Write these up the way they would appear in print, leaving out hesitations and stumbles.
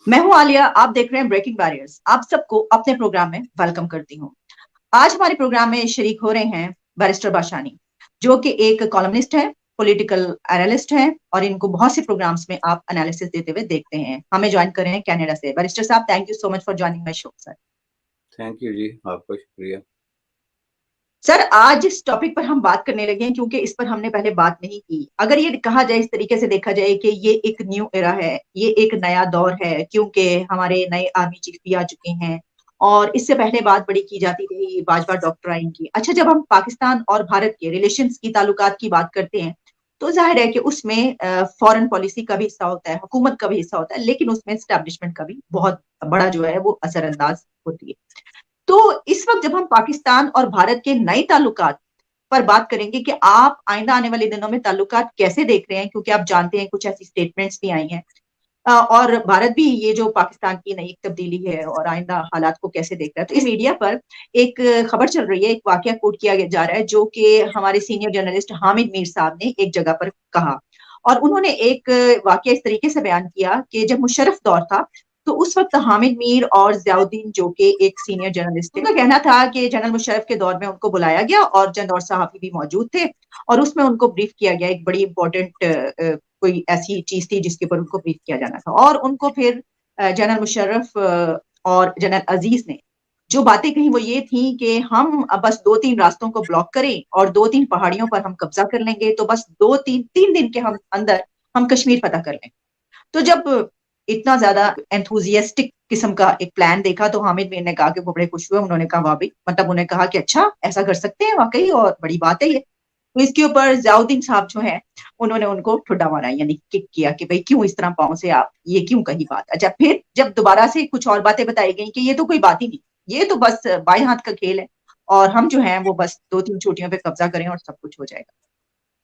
میں ہوں عالیہ، آپ دیکھ رہے ہیں بریکنگ بیریئرز۔ آپ سب کو اپنے پروگرام میں ویلکم کرتی ہوں۔ آج ہمارے پروگرام میں شریک ہو رہے ہیں بیرسٹر باشانی، جو کہ ایک کالمنسٹ ہیں، پولیٹیکل اینالسٹ ہیں، اور ان کو بہت سے پروگرامز میں آپ انالیسس دیتے ہوئے دیکھتے ہیں۔ ہمیں جوائن کر رہے ہیں کینیڈا سے۔ بیرسٹر صاحب، thank you so much for joining my show sir. Thank you جی، آپ کا شکریہ۔ سر، آج اس ٹاپک پر ہم بات کرنے لگے ہیں کیونکہ اس پر ہم نے پہلے بات نہیں کی۔ اگر یہ کہا جائے، اس طریقے سے دیکھا جائے کہ یہ ایک نیو ایرا ہے، یہ ایک نیا دور ہے، کیونکہ ہمارے نئے آرمی چیف بھی آ چکے ہیں، اور اس سے پہلے بات بڑی کی جاتی تھی باجوہ ڈاکٹرائن کی۔ اچھا، جب ہم پاکستان اور بھارت کے ریلیشنز کی تعلقات کی بات کرتے ہیں تو ظاہر ہے کہ اس میں فورن پالیسی کا بھی حصہ ہوتا ہے، حکومت کا بھی حصہ ہوتا ہے، لیکن اس میں اسٹیبلشمنٹ کا بھی بہت بڑا جو ہے وہ اثر انداز ہوتی ہے۔ تو اس وقت جب ہم پاکستان اور بھارت کے نئے تعلقات پر بات کریں گے کہ آپ آئندہ آنے والے دنوں میں تعلقات کیسے دیکھ رہے ہیں، کیونکہ آپ جانتے ہیں کچھ ایسی سٹیٹمنٹس بھی آئی ہیں، اور بھارت بھی یہ جو پاکستان کی نئی تبدیلی ہے اور آئندہ حالات کو کیسے دیکھ رہا ہے۔ تو اس میڈیا پر ایک خبر چل رہی ہے، ایک واقعہ کوٹ کیا جا رہا ہے، جو کہ ہمارے سینئر جرنلسٹ حامد میر صاحب نے ایک جگہ پر کہا، اور انہوں نے ایک واقعہ اس طریقے سے بیان کیا کہ جب مشرف دور تھا تو اس وقت حامد میر اور ضیاء الدین، جو کہ ایک سینئر جرنلسٹ تھے، ان کا کہنا تھا کہ جنرل مشرف کے دور میں ان کو بلایا گیا اور چند اور صحافی بھی موجود تھے، اور اس میں ان کو بریف کیا گیا، ایک بڑی امپورٹنٹ کوئی ایسی چیز تھی جس کے اوپر ان کو بریف کیا جانا تھا، اور ان کو پھر جنرل مشرف اور جنرل عزیز نے جو باتیں کہیں وہ یہ تھیں کہ ہم بس 2-3 راستوں کو بلاک کریں اور 2-3 پہاڑیوں پر ہم قبضہ کر لیں گے، تو بس 2-3 دن کے ہم اندر ہم کشمیر فتح کر لیں۔ تو جب اتنا زیادہ انتھوزیسٹک قسم کا ایک پلان دیکھا تو حامد میر نے کہا کہ وہ بڑے خوش ہوئے، انہوں نے کہا واہ بھائی، مطلب انہوں نے کہا کہ اچھا ایسا کر سکتے ہیں واقعی، اور بڑی بات ہے یہ۔ تو اس کے اوپر ضیاء الدین صاحب جو ہیں انہوں نے ان کو ٹھڈا مارا، یعنی کک کیا کہ بھئی کیوں اس طرح پاؤں سے آپ یہ کیوں کہی بات۔ اچھا، پھر جب دوبارہ سے کچھ اور باتیں بتائی گئیں کہ یہ تو کوئی بات ہی نہیں، یہ تو بس بائیں ہاتھ کا کھیل ہے، اور ہم جو ہیں وہ بس 2-3 چوٹیوں پہ قبضہ کریں اور سب کچھ ہو جائے گا،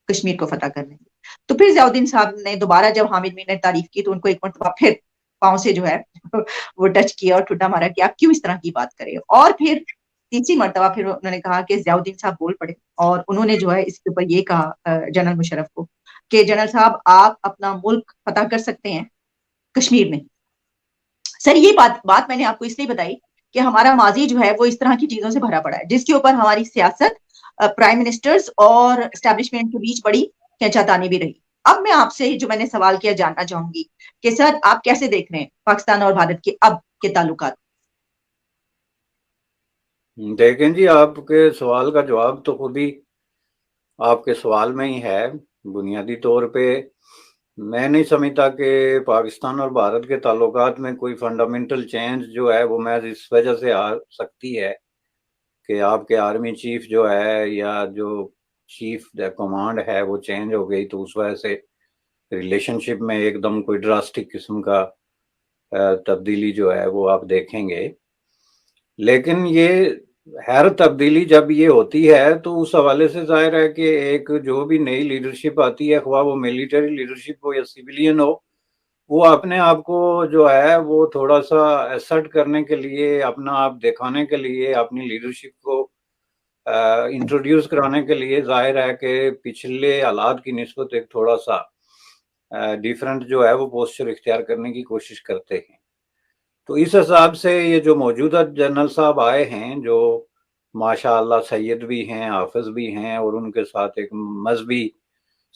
کشمیر کو فتح کر لیں گے۔ تو پھر ضیاء الدین صاحب نے دوبارہ جب حامد میر نے تعریف کی تو ان کو ایک مرتبہ پھر پاؤں سے جو ہے وہ ٹچ کیا اور ٹھڈا مارا کہ آپ کیوں اس طرح کی بات کریں، اور پھر تیسری مرتبہ پھر انہوں نے کہا کہ ضیاء الدین صاحب بول پڑے، اور انہوں نے جو ہے اس کے اوپر یہ کہا جنرل مشرف کو کہ جنرل صاحب آپ اپنا ملک فتح کر سکتے ہیں، کشمیر نہیں۔ سر، یہ بات میں نے آپ کو اس لیے بتائی کہ ہمارا ماضی جو ہے وہ اس طرح کی چیزوں سے بھرا پڑا ہے، جس کے اوپر ہماری سیاست، پرائم منسٹرز اور اسٹیبلشمنٹ کے بیچ بڑی کھینچاتانی بھی رہی۔ اب میں آپ سے جو میں نے سوال کیا جاننا چاہوں گی کہ سر آپ کیسے دیکھ رہے ہیں پاکستان اور بھارت کے اب کے تعلقات؟ دیکھیں جی، آپ کے سوال کا جواب تو خود ہی آپ کے سوال میں ہی ہے۔ بنیادی طور پہ میں نہیں سمجھتا کہ پاکستان اور بھارت کے تعلقات میں کوئی فنڈامنٹل چینج جو ہے وہ محض اس وجہ سے آ سکتی ہے کہ آپ کے آرمی چیف جو ہے یا جو چیف کمانڈ ہے وہ چینج ہو گئی، تو اس وجہ سے ریلیشن شپ میں ایک دم کوئی ڈراسٹک قسم کا تبدیلی جو ہے وہ آپ دیکھیں گے۔ لیکن یہ ہر تبدیلی جب یہ ہوتی ہے تو اس حوالے سے ظاہر ہے کہ ایک جو بھی نئی لیڈرشپ آتی ہے، خواہ وہ ملٹری لیڈرشپ ہو یا سویلین ہو، وہ اپنے آپ کو جو ہے وہ تھوڑا سا ایسرٹ کرنے کے لیے، اپنا آپ دکھانے کے لیے، اپنی لیڈرشپ کو انٹروڈیوس کرانے کے لیے ظاہر ہے کہ پچھلے حالات کی نسبت ایک تھوڑا سا ڈیفرنٹ جو ہے وہ پوسچر اختیار کرنے کی کوشش کرتے ہیں۔ تو اس حساب سے یہ جو موجودہ جنرل صاحب آئے ہیں، جو ماشاء اللہ سید بھی ہیں، حافظ بھی ہیں، اور ان کے ساتھ ایک مذہبی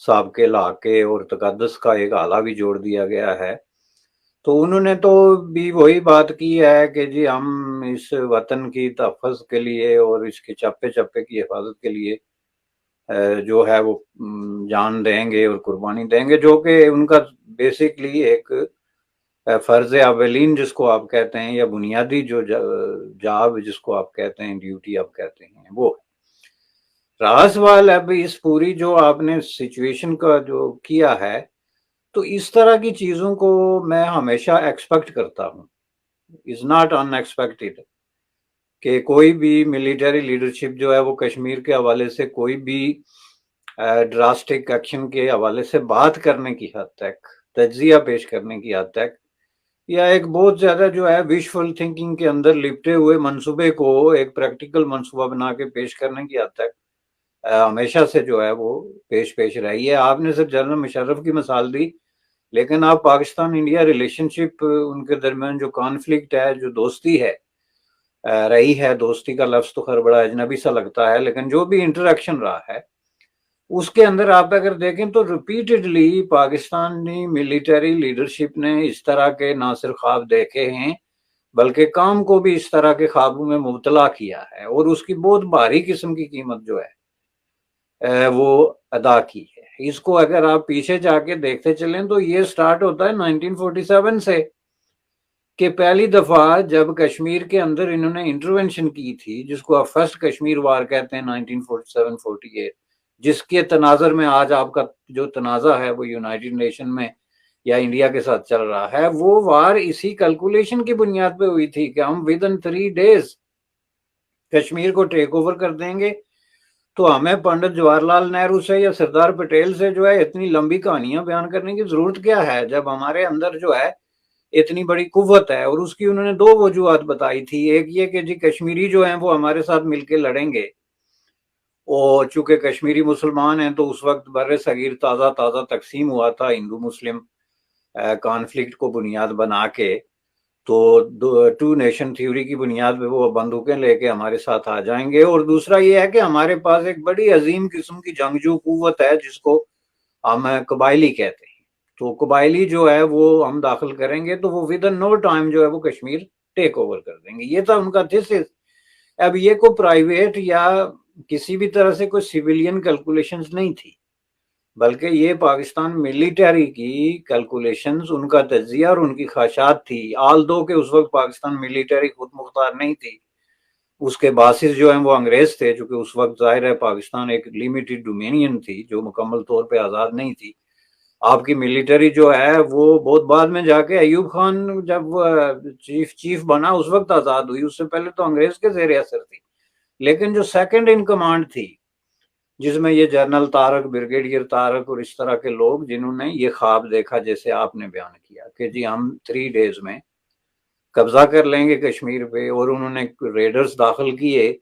سابقے لاقے اور تقدس کا ایک آلہ بھی جوڑ دیا گیا ہے، تو انہوں نے تو بھی وہی بات کی ہے کہ جی ہم اس وطن کی تحفظ کے لیے اور اس کے چپے چپے کی حفاظت کے لیے جو ہے وہ جان دیں گے اور قربانی دیں گے، جو کہ ان کا بیسکلی ایک فرض اولین جس کو آپ کہتے ہیں، یا بنیادی جو جاب جس کو آپ کہتے ہیں، ڈیوٹی آپ کہتے ہیں، وہ رہا سوال اب اس پوری جو آپ نے سچویشن کا جو کیا ہے، تو اس طرح کی چیزوں کو میں ہمیشہ ایکسپیکٹ کرتا ہوں، از ناٹ ان ایکسپیکٹڈ، کہ کوئی بھی ملٹری لیڈرشپ جو ہے وہ کشمیر کے حوالے سے کوئی بھی ڈراسٹک ایکشن کے حوالے سے بات کرنے کی حد تک، تجزیہ پیش کرنے کی حد تک، یا ایک بہت زیادہ جو ہے وشفل تھنکنگ کے اندر لپٹے ہوئے منصوبے کو ایک پریکٹیکل منصوبہ بنا کے پیش کرنے کی حد تک ہمیشہ سے جو ہے وہ پیش رہی ہے۔ آپ نے صرف جنرل مشرف کی مثال دی، لیکن آپ پاکستان انڈیا ریلیشن شپ ان کے درمیان جو کانفلکٹ ہے، جو دوستی ہے رہی ہے، دوستی کا لفظ تو خیر بڑا اجنبی سا لگتا ہے، لیکن جو بھی انٹریکشن رہا ہے اس کے اندر آپ اگر دیکھیں تو ریپیٹڈلی پاکستانی ملٹری لیڈرشپ نے اس طرح کے نہ صرف خواب دیکھے ہیں بلکہ کام کو بھی اس طرح کے خوابوں میں مبتلا کیا ہے، اور اس کی بہت بھاری قسم کی قیمت جو ہے وہ ادا کی ہے۔ اس کو اگر آپ پیچھے جا کے دیکھتے چلیں تو یہ سٹارٹ ہوتا ہے 1947 سے، کہ پہلی دفعہ جب کشمیر کے اندر انہوں نے انٹروینشن کی تھی، جس کو آپ فرسٹ کشمیر وار کہتے ہیں 1947-48، جس کے تناظر میں آج آپ کا جو تنازع ہے وہ یونائٹڈ نیشن میں یا انڈیا کے ساتھ چل رہا ہے، وہ وار اسی کیلکولیشن کی بنیاد پہ ہوئی تھی کہ ہم ود ان 3 days کشمیر کو ٹیک اوور کر دیں گے۔ تو ہمیں پنڈت جواہر لال نہرو سے یا سردار پٹیل سے جو ہے اتنی لمبی کہانیاں بیان کرنے کی ضرورت کیا ہے، جب ہمارے اندر جو ہے اتنی بڑی قوت ہے۔ اور اس کی انہوں نے 2 وجوہات بتائی تھی، ایک یہ کہ جی کشمیری جو ہیں وہ ہمارے ساتھ مل کے لڑیں گے، اور چونکہ کشمیری مسلمان ہیں تو اس وقت بر صغیر تازہ تقسیم ہوا تھا ہندو مسلم کانفلکٹ کو بنیاد بنا کے، تو 2 نیشن تھیوری کی بنیاد پہ وہ بندوقیں لے کے ہمارے ساتھ آ جائیں گے۔ اور دوسرا یہ ہے کہ ہمارے پاس ایک بڑی عظیم قسم کی جنگجو قوت ہے جس کو ہم قبائلی کہتے ہیں، تو قبائلی جو ہے وہ ہم داخل کریں گے تو وہ ود ان نو ٹائم جو ہے وہ کشمیر ٹیک اوور کر دیں گے۔ یہ تھا ان کا تھیسس۔ اب یہ کوئی پرائیویٹ یا کسی بھی طرح سے کوئی سیویلین کیلکولیشنز نہیں تھی، بلکہ یہ پاکستان ملیٹری کی کیلکولیشنز، ان کا تجزیہ اور ان کی خواہشات تھی، آل دو کہ اس وقت پاکستان ملیٹری خود مختار نہیں تھی، اس کے باسز جو ہیں وہ انگریز تھے، چونکہ اس وقت ظاہر ہے پاکستان ایک لیمیٹڈ ڈومینین تھی جو مکمل طور پہ آزاد نہیں تھی۔ آپ کی ملیٹری جو ہے وہ بہت بعد میں جا کے ایوب خان جب چیف بنا اس وقت آزاد ہوئی، اس سے پہلے تو انگریز کے زیر اثر تھی۔ لیکن جو سیکنڈ ان کمانڈ تھی، جس میں یہ جنرل طارق، بریگیڈیئر طارق اور اس طرح کے لوگ جنہوں نے یہ خواب دیکھا جیسے آپ نے بیان کیا کہ جی ہم 3 days میں قبضہ کر لیں گے کشمیر پہ، اور انہوں نے ریڈرز داخل کیے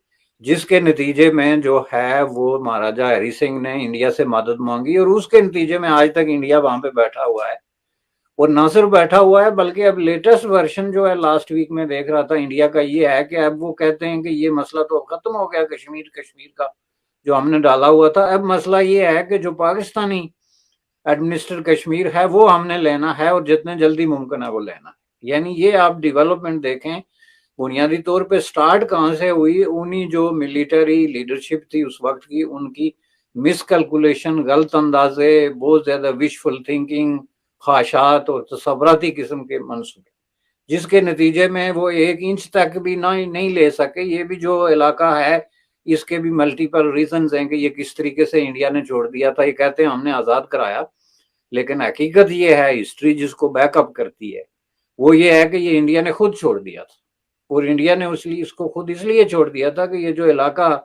جس کے نتیجے میں جو ہے وہ مہاراجہ ہری سنگھ نے انڈیا سے مدد مانگی، اور اس کے نتیجے میں آج تک انڈیا وہاں پہ بیٹھا ہوا ہے۔ اور نہ صرف بیٹھا ہوا ہے بلکہ اب لیٹسٹ ورژن جو ہے لاسٹ ویک میں دیکھ رہا تھا انڈیا کا، یہ ہے کہ اب وہ کہتے ہیں کہ یہ مسئلہ تو اب ختم ہو گیا کشمیر کا جو ہم نے ڈالا ہوا تھا، اب مسئلہ یہ ہے کہ جو پاکستانی ایڈمنسٹر کشمیر ہے وہ ہم نے لینا ہے، اور جتنے جلدی ممکن ہے وہ لینا ہے۔ یعنی یہ آپ ڈیولپمنٹ دیکھیں بنیادی طور پہ سٹارٹ کہاں سے ہوئی، انہی جو ملیٹری لیڈرشپ تھی اس وقت کی، ان کی مس کیلکولیشن، غلط اندازے، بہت زیادہ وشفل تھنکنگ، خواہشات اور تصوراتی قسم کے منصوبے، جس کے نتیجے میں وہ 1 انچ تک بھی نہیں لے سکے۔ یہ بھی جو علاقہ ہے اس کے بھی ملٹیپل ریزنز ہیں کہ یہ کس طریقے سے انڈیا نے چھوڑ دیا تھا۔ یہ کہتے ہیں ہم نے آزاد کرایا، لیکن حقیقت یہ ہے، ہسٹری جس کو بیک اپ کرتی ہے وہ یہ ہے کہ یہ انڈیا نے خود چھوڑ دیا تھا، اور انڈیا نے اس کو خود اس لیے چھوڑ دیا تھا کہ یہ جو علاقہ،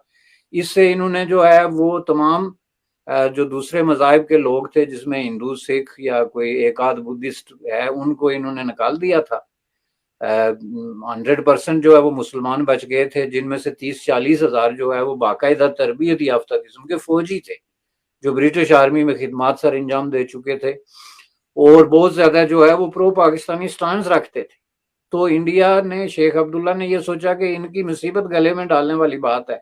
اس سے انہوں نے جو ہے وہ تمام جو دوسرے مذاہب کے لوگ تھے جس میں ہندو، سکھ یا کوئی ایک آدھ بدھسٹ ہے، ان کو انہوں نے نکال دیا تھا۔ 100% جو ہے وہ مسلمان بچ گئے تھے، جن میں سے 30-40 ہزار جو ہے وہ باقاعدہ تربیت یافتہ قسم کے فوجی تھے جو برٹش آرمی میں خدمات سر انجام دے چکے تھے، اور بہت زیادہ جو ہے وہ پرو پاکستانی سٹانس رکھتے تھے۔ تو انڈیا نے، شیخ عبداللہ نے یہ سوچا کہ ان کی مصیبت گلے میں ڈالنے والی بات ہے،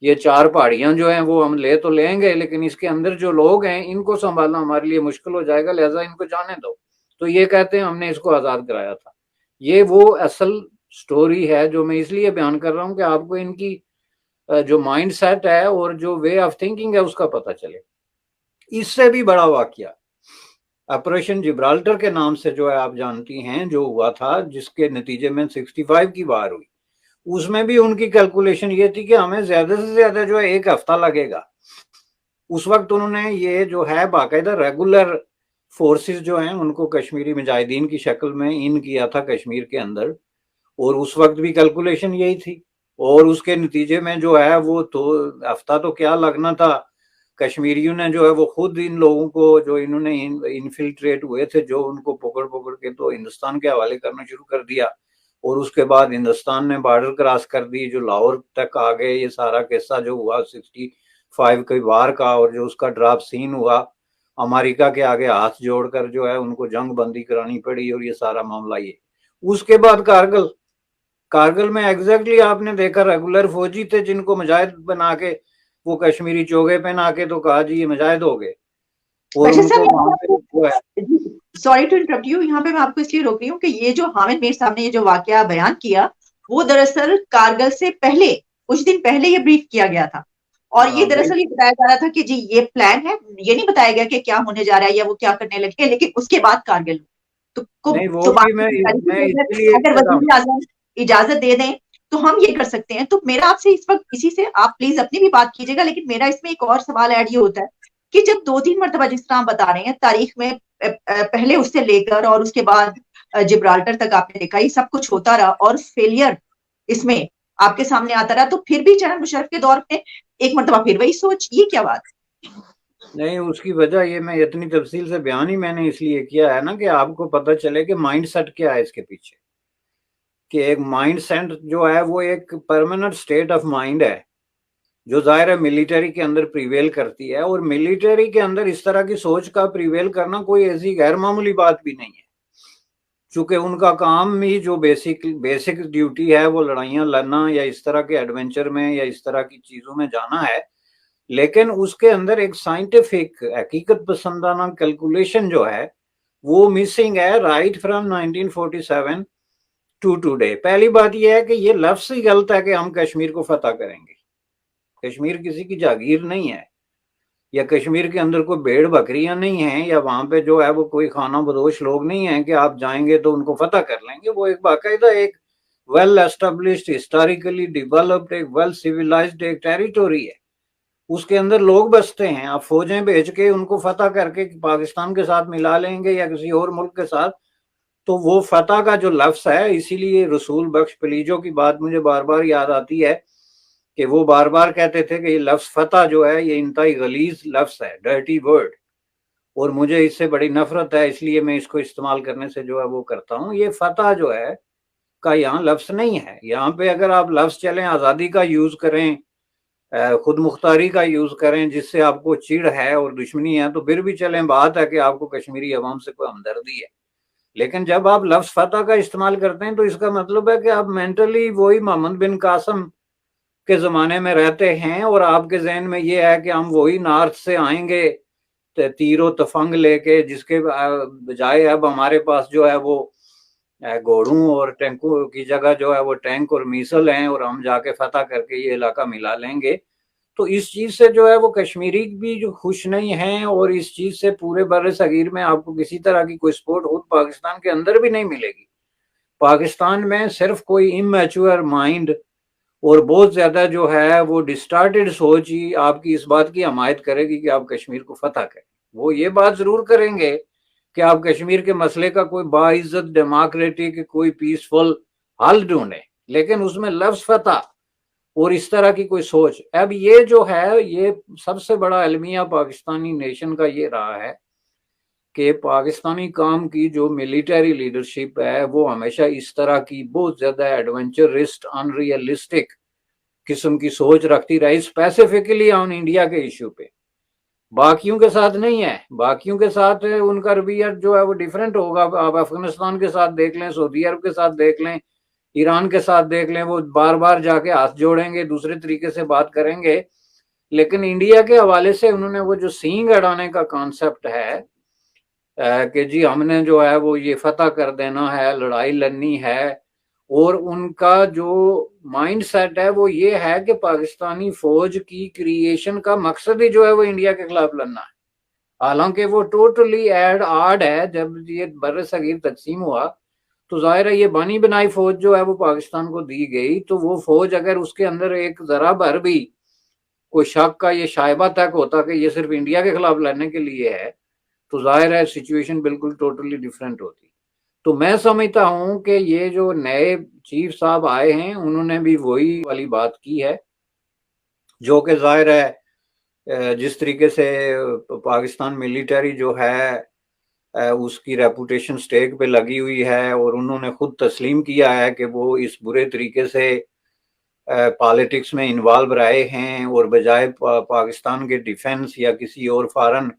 یہ 4 پہاڑیاں جو ہیں وہ ہم لے تو لیں گے، لیکن اس کے اندر جو لوگ ہیں ان کو سنبھالنا ہمارے لیے مشکل ہو جائے گا، لہٰذا ان کو جانے دو۔ تو یہ کہتے ہیں ہم نے اس کو آزاد کرایا تھا۔ یہ وہ اصل سٹوری ہے جو میں اس لیے بیان کر رہا ہوں کہ آپ کو ان کی جو مائنڈ سیٹ ہے اور جو وے آف تھنکنگ ہے اس کا پتہ چلے۔ اس سے بھی بڑا واقعہ آپریشن جبرالٹر کے نام سے جو ہے آپ جانتی ہیں جو ہوا تھا، جس کے نتیجے میں 65 کی وار ہوئی، اس میں بھی ان کی کیلکولیشن یہ تھی کہ ہمیں زیادہ سے زیادہ جو ہے 1 ہفتہ لگے گا۔ اس وقت انہوں نے یہ جو ہے باقاعدہ ریگولر فورسز جو ہیں ان کو کشمیری مجاہدین کی شکل میں ان کیا تھا کشمیر کے اندر، اور اس وقت بھی کیلکولیشن یہی تھی، اور اس کے نتیجے میں جو ہے وہ تو ہفتہ تو کیا لگنا تھا، کشمیریوں نے جو ہے وہ خود ان لوگوں کو جو انہوں نے انفلٹریٹ ہوئے تھے جو ان کو پکڑ کے تو ہندوستان کے حوالے کرنا شروع کر دیا، اور اس کے بعد ہندوستان نے بارڈر کراس کر دی، جو لاہور تک آ گئے۔ یہ سارا قصہ جو ہوا 65 کی وار کا، اور جو اس کا ڈراپ سین ہوا امریکہ کے آگے ہاتھ جوڑ کر جو ہے ان کو جنگ بندی کرانی پڑی اور یہ سارا معاملہ یہ. اس کے بعد کارگل میں ایگزیکٹلی آپ نے دیکھا ریگولر فوجی تھے جن کو مجاہد بنا کے وہ کشمیری چوگے پہنا کے تو کہا جی یہ مجاہد ہو گئے. اور اچھا ان سر، کو وہاں پہ جو ہے سوری ٹو انٹرپٹ یو، یہاں پہ میں آپ کو اس لیے روک رہی ہوں کہ یہ جو حامد میر صاحب نے یہ جو واقعہ بیان کیا وہ دراصل کارگل سے پہلے کچھ دن پہلے یہ بریف کیا گیا تھا، اور یہ دراصل یہ بتایا جا رہا تھا کہ جی یہ پلان ہے. یہ نہیں بتایا گیا کہ کیا ہونے جا رہا ہے یا وہ کیا کرنے لگے، لیکن اس کے بعد کارگل نہیں وہ بھی میں اس لیے اگر کہہ رہا ہوں. وزیر اعظم اجازت دے دیں تو ہم یہ کر سکتے ہیں. تو میرا آپ سے اس وقت اسی سے آپ پلیز اپنی بھی بات کیجیے گا، لیکن میرا اس میں ایک اور سوال ایڈ یہ ہوتا ہے کہ جب 2-3 مرتبہ جس طرح آپ بتا رہے ہیں تاریخ میں پہلے اس سے لے کر اور اس کے بعد جبرالٹر تک آپ نے دیکھا یہ سب کچھ ہوتا رہا اور فیلئر اس میں آپ کے سامنے آتا رہا، تو پھر بھی جنرل مشرف کے دور میں ایک مرتبہ پھر وہی سوچ، یہ کیا بات؟ نہیں اس کی وجہ یہ میں اتنی تفصیل سے بیان ہی میں نے اس لیے کیا ہے نا کہ آپ کو پتہ چلے کہ مائنڈ سیٹ کیا ہے اس کے پیچھے. کہ ایک مائنڈ سیٹ جو ہے وہ ایک پرماننٹ سٹیٹ آف مائنڈ ہے جو ظاہر ہے ملٹری کے اندر پریویل کرتی ہے، اور ملٹری کے اندر اس طرح کی سوچ کا پریویل کرنا کوئی ایسی غیر معمولی بات بھی نہیں ہے، چونکہ ان کا کام ہی جو بیسک ڈیوٹی ہے وہ لڑائیاں لڑنا یا اس طرح کے ایڈونچر میں یا اس طرح کی چیزوں میں جانا ہے. لیکن اس کے اندر ایک سائنٹیفک حقیقت پسندانہ کیلکولیشن جو ہے وہ مسنگ ہے رائٹ فرام 1947 ٹو ٹوڈے. پہلی بات یہ ہے کہ یہ لفظ ہی غلط ہے کہ ہم کشمیر کو فتح کریں گے. کشمیر کسی کی جاگیر نہیں ہے، یا کشمیر کے اندر کوئی بھیڑ بکریاں نہیں ہیں، یا وہاں پہ جو ہے وہ کوئی خانہ بدوش لوگ نہیں ہیں کہ آپ جائیں گے تو ان کو فتح کر لیں گے. وہ ایک باقاعدہ ایک ویل اسٹیبلشڈ ہسٹوریکلی ڈیولپڈ ایک ویل سیویلائزڈ ایک ٹیریٹوری ہے. اس کے اندر لوگ بستے ہیں. آپ فوجیں بھیج کے ان کو فتح کر کے پاکستان کے ساتھ ملا لیں گے یا کسی اور ملک کے ساتھ، تو وہ فتح کا جو لفظ ہے، اسی لیے رسول بخش پلیجو کی بات مجھے بار بار یاد آتی ہے کہ وہ بار بار کہتے تھے کہ یہ لفظ فتح جو ہے یہ انتہائی غلیظ لفظ ہے، ڈرٹی ورڈ، اور مجھے اس سے بڑی نفرت ہے، اس لیے میں اس کو استعمال کرنے سے جو ہے وہ کرتا ہوں. یہ فتح جو ہے کا یہاں لفظ نہیں ہے. یہاں پہ اگر آپ لفظ چلیں آزادی کا یوز کریں، خود مختاری کا یوز کریں جس سے آپ کو چڑ ہے اور دشمنی ہے، تو پھر بھی چلیں، بات ہے کہ آپ کو کشمیری عوام سے کوئی ہمدردی ہے. لیکن جب آپ لفظ فتح کا استعمال کرتے ہیں تو اس کا مطلب ہے کہ آپ مینٹلی وہی محمد بن قاسم کے زمانے میں رہتے ہیں، اور آپ کے ذہن میں یہ ہے کہ ہم وہی نارتھ سے آئیں گے تیر و تفنگ لے کے، جس کے بجائے اب ہمارے پاس جو ہے وہ گھوڑوں اور ٹینکوں کی جگہ جو ہے وہ ٹینک اور میسل ہیں، اور ہم جا کے فتح کر کے یہ علاقہ ملا لیں گے. تو اس چیز سے جو ہے وہ کشمیری بھی جو خوش نہیں ہیں، اور اس چیز سے پورے بر صغیر میں آپ کو کسی طرح کی کوئی سپورٹ خود پاکستان کے اندر بھی نہیں ملے گی. پاکستان میں صرف کوئی امیچور مائنڈ اور بہت زیادہ جو ہے وہ ڈسٹارٹیڈ سوچ ہی آپ کی اس بات کی حمایت کرے گی کہ آپ کشمیر کو فتح کریں. وہ یہ بات ضرور کریں گے کہ آپ کشمیر کے مسئلے کا کوئی باعزت ڈیموکریٹک کوئی پیسفل حل ڈھونڈیں، لیکن اس میں لفظ فتح اور اس طرح کی کوئی سوچ. اب یہ جو ہے یہ سب سے بڑا المیہ پاکستانی نیشن کا یہ رہا ہے کہ پاکستانی کام کی جو ملٹری لیڈرشپ ہے وہ ہمیشہ اس طرح کی بہت زیادہ ایڈونچرسٹ ان ریئلسٹک قسم کی سوچ رکھتی رہی، اسپیسیفکلی آن انڈیا کے ایشو پہ. باقیوں کے ساتھ نہیں ہے. باقیوں کے ساتھ ان کا رویہ جو ہے وہ ڈیفرنٹ ہوگا. آپ افغانستان کے ساتھ دیکھ لیں، سعودی عرب کے ساتھ دیکھ لیں، ایران کے ساتھ دیکھ لیں، وہ بار بار جا کے ہاتھ جوڑیں گے، دوسرے طریقے سے بات کریں گے. لیکن انڈیا کے حوالے سے انہوں نے وہ جو سینگ اڑانے کا کانسیپٹ ہے کہ جی ہم نے جو ہے وہ یہ فتح کر دینا ہے، لڑائی لڑنی ہے، اور ان کا جو مائنڈ سیٹ ہے وہ یہ ہے کہ پاکستانی فوج کی کریشن کا مقصد ہی جو ہے وہ انڈیا کے خلاف لڑنا ہے. حالانکہ وہ ٹوٹلی آڈ ہے. جب یہ بر صغیر تقسیم ہوا تو ظاہر ہے یہ بانی بنائی فوج جو ہے وہ پاکستان کو دی گئی، تو وہ فوج اگر اس کے اندر ایک ذرا بھر بھی کوئی شک کا یہ شائبہ تک ہوتا کہ یہ صرف انڈیا کے خلاف لڑنے کے لیے ہے، تو ظاہر ہے سچویشن بالکل ٹوٹلی ڈیفرنٹ ہوتی. تو میں سمجھتا ہوں کہ یہ جو نئے چیف صاحب آئے ہیں انہوں نے بھی وہی والی بات کی ہے، جو کہ ظاہر ہے جس طریقے سے پاکستان ملٹری جو ہے اس کی ریپوٹیشن سٹیک پہ لگی ہوئی ہے، اور انہوں نے خود تسلیم کیا ہے کہ وہ اس برے طریقے سے پالیٹکس میں انوالو رہے ہیں، اور بجائے پاکستان کے ڈیفنس یا کسی اور فارن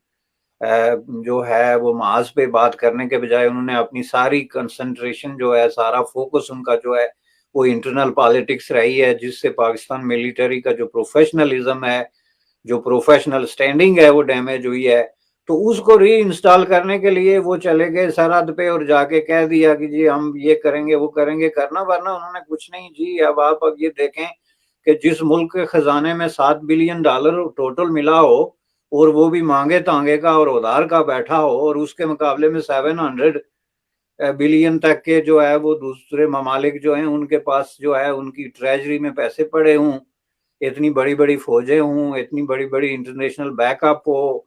جو ہے وہ محاذ پہ بات کرنے کے بجائے انہوں نے اپنی ساری کنسنٹریشن جو ہے، سارا فوکس ان کا جو ہے وہ انٹرنل پالیٹکس رہی ہے، جس سے پاکستان ملٹری کا جو پروفیشنلزم ہے، جو پروفیشنل سٹینڈنگ ہے، وہ ڈیمیج ہوئی ہے۔ تو اس کو ری انسٹال کرنے کے لیے وہ چلے گئے سرحد پہ اور جا کے کہہ دیا کہ جی ہم یہ کریں گے وہ کریں گے، کرنا ورنہ انہوں نے کچھ نہیں جی۔ اب آپ یہ دیکھیں کہ جس ملک کے خزانے میں $7 بلین ٹوٹل ملا ہو، اور وہ بھی مانگے تانگے کا اور ادھار کا بیٹھا ہو، اور اس کے مقابلے میں 700 بلین تک کے جو ہے وہ دوسرے ممالک جو ہیں ان کے پاس جو ہے ان کی ٹریجری میں پیسے پڑے ہوں، اتنی بڑی بڑی فوجیں ہوں، اتنی بڑی بڑی انٹرنیشنل بیک اپ ہو،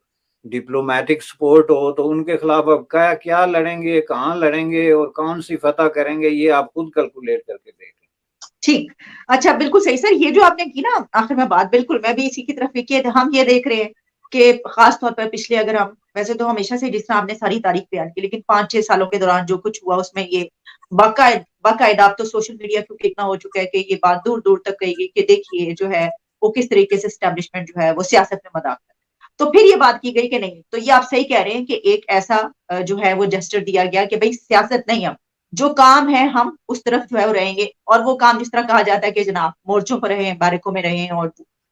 ڈپلومیٹک سپورٹ ہو، تو ان کے خلاف اب کیا لڑیں گے، کہاں لڑیں گے اور کون سی فتح کریں گے، یہ آپ خود کیلکولیٹ کر کے دیکھیں۔ ٹھیک، اچھا بالکل صحیح سر۔ یہ جو آپ نے کی نا آخر میں بات، بالکل میں بھی اسی کی طرف کہ ہم یہ دیکھ رہے ہیں کہ خاص طور پر پچھلے، اگر ہم ویسے تو ہمیشہ سے جس طرح آپ نے ساری تاریخ بیان کی، لیکن 5-6 سالوں کے دوران جو کچھ ہوا اس میں یہ باقاعدہ اب تو سوشل میڈیا کیونکہ اتنا ہو چکا ہے کہ یہ بات دور دور تک کہی گئی کہ دیکھیے جو ہے وہ کس طریقے سے اسٹیبلشمنٹ جو ہے وہ سیاست میں مداخلت ہے۔ تو پھر یہ بات کی گئی کہ نہیں، تو یہ آپ صحیح کہہ رہے ہیں کہ ایک ایسا جو ہے وہ جسٹر دیا گیا کہ بھئی سیاست نہیں، اب جو کام ہے ہم اس طرف جو ہے وہ رہیں گے، اور وہ کام جس طرح کہا جاتا ہے کہ جناب مورچوں پر رہیں، بارکوں میں رہیں، اور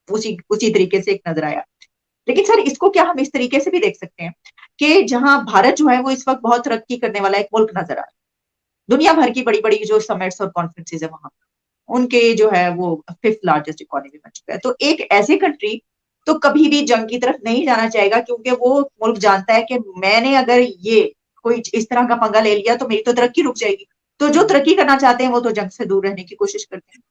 اسی طریقے سے ایک نظر آیا۔ لیکن سر اس کو کیا ہم اس طریقے سے بھی دیکھ سکتے ہیں کہ جہاں بھارت جو ہے وہ اس وقت بہت ترقی کرنے والا ایک ملک نظر آ رہا ہے، دنیا بھر کی بڑی بڑی جو سمٹس اور کانفرنسز ہیں وہاں ان کے جو ہے وہ 5th لارجسٹ اکانومی بن چکا ہے، تو ایک ایسی کنٹری تو کبھی بھی جنگ کی طرف نہیں جانا چاہے گا، کیونکہ وہ ملک جانتا ہے کہ میں نے اگر یہ کوئی اس طرح کا پنگا لے لیا تو میری تو ترقی رک جائے گی۔ تو جو ترقی کرنا چاہتے ہیں وہ تو جنگ سے دور رہنے کی کوشش کرتے ہیں۔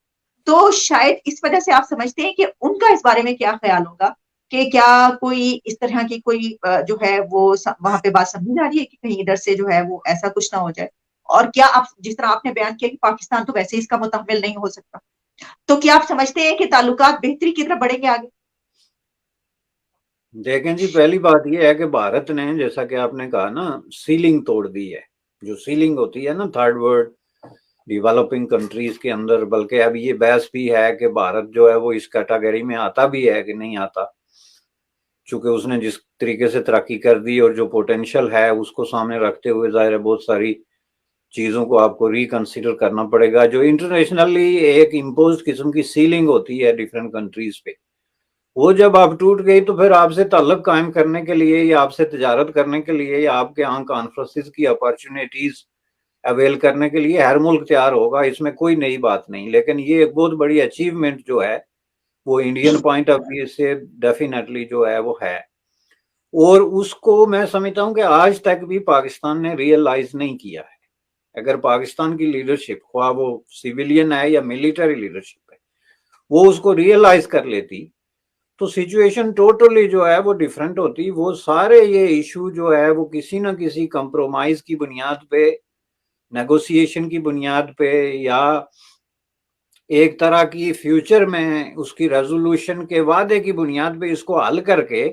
تو شاید اس وجہ سے آپ سمجھتے ہیں کہ ان کا اس بارے میں کیا خیال ہوگا کہ کیا کوئی اس طرح کی کوئی جو ہے وہ وہاں پہ بات سمجھی جا رہی ہے کہ کہیں ادھر سے جو ہے وہ ایسا کچھ نہ ہو جائے؟ اور کیا آپ جس طرح آپ نے بیان کیا کہ پاکستان تو ویسے اس کا متحمل نہیں ہو سکتا، تو کیا آپ سمجھتے ہیں کہ تعلقات بہتری کی طرف بڑھیں گے آگے؟ دیکھیں جی، پہلی بات یہ ہے کہ بھارت نے، جیسا کہ آپ نے کہا نا، سیلنگ توڑ دی ہے۔ جو سیلنگ ہوتی ہے نا تھرڈ ورلڈ ڈیولپنگ کنٹریز کے اندر، بلکہ اب یہ بحث بھی ہے کہ بھارت جو ہے وہ اس کیٹاگری میں آتا بھی ہے کہ نہیں آتا، چونکہ اس نے جس طریقے سے ترقی کر دی اور جو پوٹینشل ہے اس کو سامنے رکھتے ہوئے ظاہر ہے بہت ساری چیزوں کو آپ کو ریکنسیڈر کرنا پڑے گا۔ جو انٹرنیشنلی ایک امپوزڈ قسم کی سیلنگ ہوتی ہے ڈیفرنٹ کنٹریز پہ، وہ جب آپ ٹوٹ گئی تو پھر آپ سے تعلق قائم کرنے کے لیے یا آپ سے تجارت کرنے کے لیے یا آپ کے یہاں کانفرنسز کی اپارچونیٹیز اویل کرنے کے لیے ہر ملک تیار ہوگا، اس میں کوئی نئی بات نہیں۔ لیکن یہ ایک بہت بڑی اچیومنٹ جو ہے وہ انڈین پوائنٹ آف ویو سے ڈیفینیٹلی جو ہے وہ ہے، اور اس کو میں سمجھتا ہوں کہ آج تک بھی پاکستان نے ریئلائز نہیں کیا ہے۔ اگر پاکستان کی لیڈرشپ، خواہ وہ سیویلین ہے یا ملٹری لیڈرشپ ہے، وہ اس کو ریئلائز کر لیتی تو سچویشن ٹوٹلی جو ہے وہ ڈیفرنٹ ہوتی۔ وہ سارے یہ ایشو جو ہے وہ کسی نہ کسی کمپرومائز کی بنیاد پہ، نیگوسیشن کی بنیاد پہ، یا ایک طرح کی فیوچر میں اس کی ریزولوشن کے وعدے کی بنیاد پہ اس کو حل کر کے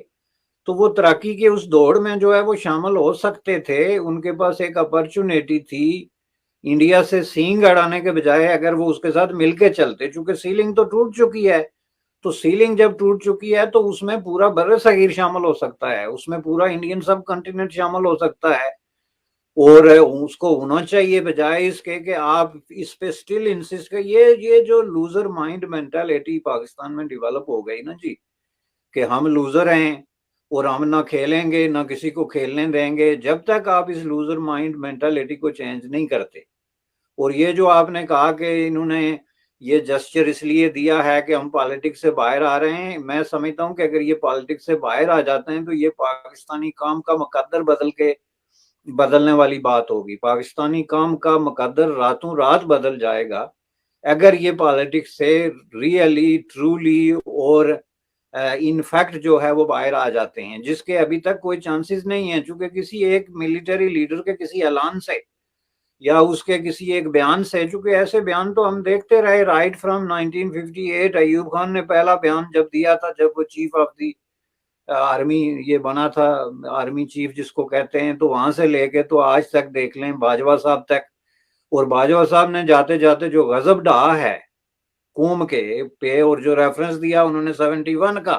تو وہ ترقی کے اس دوڑ میں جو ہے وہ شامل ہو سکتے تھے۔ ان کے پاس ایک اپرچونیٹی تھی انڈیا سے سینگ اڑانے کے بجائے، اگر وہ اس کے ساتھ مل کے چلتے، چونکہ سیلنگ تو ٹوٹ چکی ہے، تو سیلنگ جب ٹوٹ چکی ہے تو اس میں پورا بر صغیر شامل ہو سکتا ہے، اس میں پورا انڈین سب کنٹیننٹ شامل ہو سکتا ہے، اور اس کو ہونا چاہیے بجائے اس کے کہ آپ اس پہ سٹل انسسٹ کر۔ یہ جو لوزر مائنڈ مینٹالٹی پاکستان میں ڈیولپ ہو گئی نا جی، کہ ہم لوزر ہیں اور ہم نہ کھیلیں گے نہ کسی کو کھیلنے دیں گے، جب تک آپ اس لوزر مائنڈ مینٹالٹی کو چینج نہیں کرتے۔ اور یہ جو آپ نے کہا کہ انہوں نے یہ جسچر اس لیے دیا ہے کہ ہم پالیٹکس سے باہر آ رہے ہیں، میں سمجھتا ہوں کہ اگر یہ پالیٹکس سے باہر آ جاتے ہیں تو یہ پاکستانی کام کا مقدر بدلنے والی بات ہوگی۔ پاکستانی کام کا مقدر راتوں رات بدل جائے گا اگر یہ پالیٹکس سے ریئلی ٹرولی اور انفیکٹ جو ہے وہ باہر آ جاتے ہیں، جس کے ابھی تک کوئی چانسز نہیں ہیں، چونکہ کسی ایک ملٹری لیڈر کے کسی اعلان سے یا اس کے کسی ایک بیان سے، چونکہ ایسے بیان تو ہم دیکھتے رہے رائٹ فرام 1958۔ ایوب خان نے پہلا بیان جب دیا تھا، جب وہ چیف آف دی آرمی یہ بنا تھا، آرمی چیف جس کو کہتے ہیں، تو وہاں سے لے کے تو آج تک دیکھ لیں باجوہ صاحب تک، اور باجوہ صاحب نے جاتے جاتے جو غضب ڈھا ہے قوم کے پہ، اور جو ریفرنس دیا انہوں نے 71 کا،